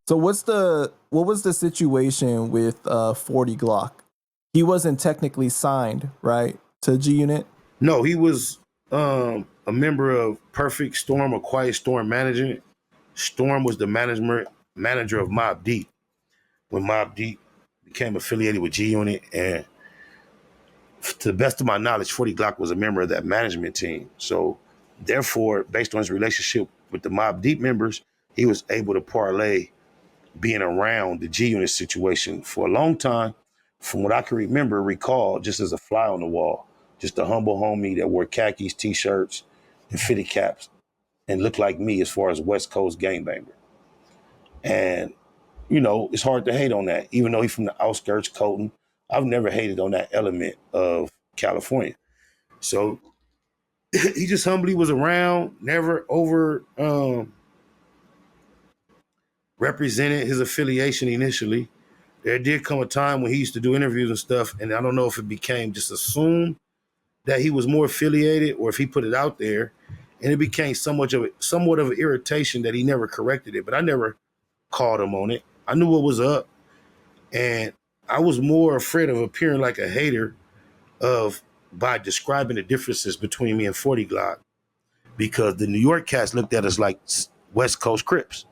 So what was the situation with 40 Glocc? He wasn't technically signed, right, to G Unit? No, he was a member of Perfect Storm or Quiet Storm Management. Storm was the manager of Mob Deep when Mob Deep became affiliated with G Unit, and to the best of my knowledge, 40 Glocc was a member of that management team. So therefore, based on his relationship with the Mob Deep members, he was able to parlay being around the G Unit situation for a long time. From what I can recall, just as a fly on the wall, just a humble homie that wore khakis, t-shirts, and fitted caps, and looked like me as far as West Coast gangbanger. And it's hard to hate on that, even though he's from the outskirts, Colton. I've never hated on that element of California. So he just humbly was around, never over represented his affiliation initially. There did come a time when he used to do interviews and stuff, and I don't know if it became just assumed that he was more affiliated or if he put it out there, and it became somewhat of an irritation that he never corrected it. But I never called him on it. I knew what was up, and I was more afraid of appearing like a hater by describing the differences between me and 40 Glocc, because the New York cats looked at us like West Coast Crips,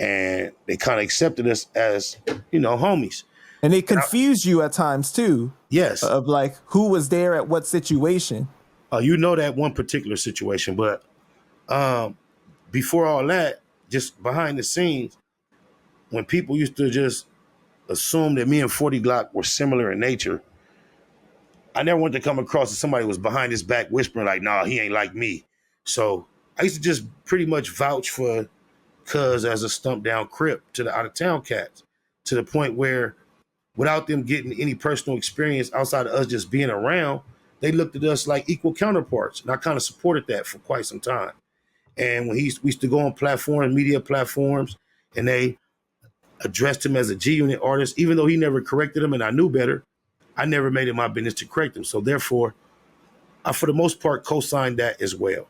and they kind of accepted us as homies. And they confused you at times too. Yes. Of like who was there at what situation. That one particular situation, but before all that, just behind the scenes, when people used to just assume that me and 40 Glocc were similar in nature, I never wanted to come across as somebody who was behind his back whispering like, nah, he ain't like me. So I used to just pretty much vouch for Cuz as a stumped down Crip to the out of town cats, to the point where without them getting any personal experience outside of us just being around, they looked at us like equal counterparts. And I kind of supported that for quite some time. And when we used to go on platforms, media platforms, and they addressed him as a G Unit artist, even though he never corrected him and I knew better, I never made it my business to correct him. So therefore, I, for the most part, co-signed that as well.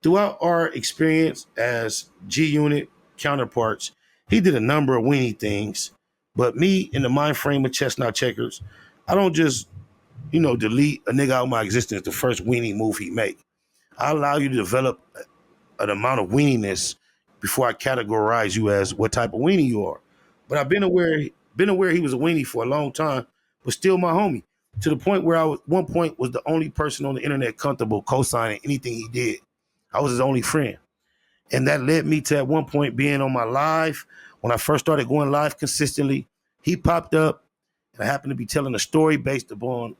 Throughout our experience as G Unit counterparts, he did a number of weenie things. But me, in the mind frame of Chestnut Checkers, I don't just, delete a nigga out of my existence the first weenie move he make. I allow you to develop an amount of weeniness before I categorize you as what type of weenie you are. But I've been aware he was a weenie for a long time, but still my homie. To the point where I, at one point, was the only person on the internet comfortable co-signing anything he did. I was his only friend. And that led me to, at one point, being on my live. When I first started going live consistently, he popped up, and I happened to be telling a story based upon,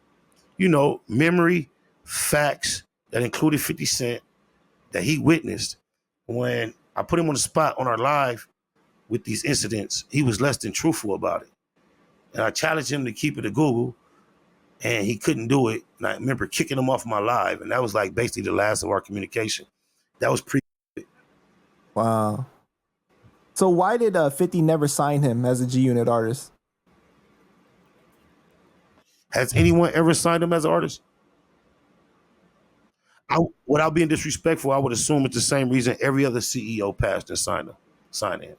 memory, facts that included 50 Cent that he witnessed. When I put him on the spot on our live with these incidents, he was less than truthful about it. And I challenged him to keep it a Google, and he couldn't do it. And I remember kicking him off my live, and that was like basically the last of our communication. That was Wow. So why did 50 never sign him as a G Unit artist? Has anyone ever signed him as an artist? Without being disrespectful, I would assume it's the same reason every other CEO passed and signed him.